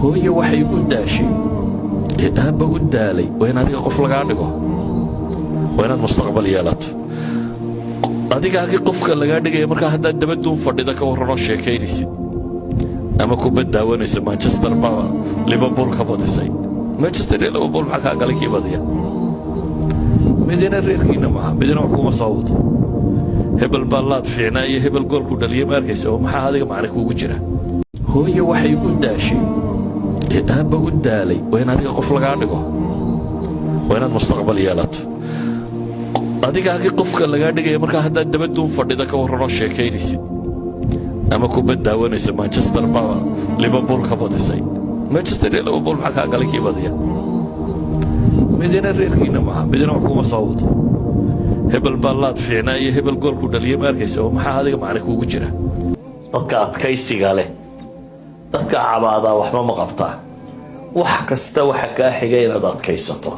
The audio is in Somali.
hooyo waxay u daashay aabba u daalay waa in adiga qof lagaa dhigo waa inaad mustaqbal yeelato adigaagii qofka lagaa dhigaya markaa haddaad dabaduun fadhida ka warranoo sheekaynaysid ama kubad daawanaysa manchester baa liverpool ka badisay manchester iyo liverpool maxaa kaa galay kii badiya midina reerkiina maaha midina wax kuma soo wato hebel baa laad fiicnaa iyo hebel goolku dhaliya ma arkaysa oo maxaa adiga macna kuugu jira hooyo waxay u daashay aabba u daalay waa in adiga qof lagaa dhigo waa inaad mustaqbal yeelato adigaagii qofka lagaa dhigaya markaa haddaad dabaduun fadhida ka warranoo sheekaynaysid ama kubad daawanaysa manchester baa liverpool ka badisay manchester iyo liverpool maxaa kaa galay kii badiya midina reerkiina maaha midina wax kuma soo wato hebel baa laad fiicnaa iyo hebel goolku dhaliya ma arkaysa oo maxaa adiga macna kuugu jira dadka adkaysiga leh dadka cabaadaa waxba ma qabtaa wax kasta waxa kaa xiga inaad adkaysato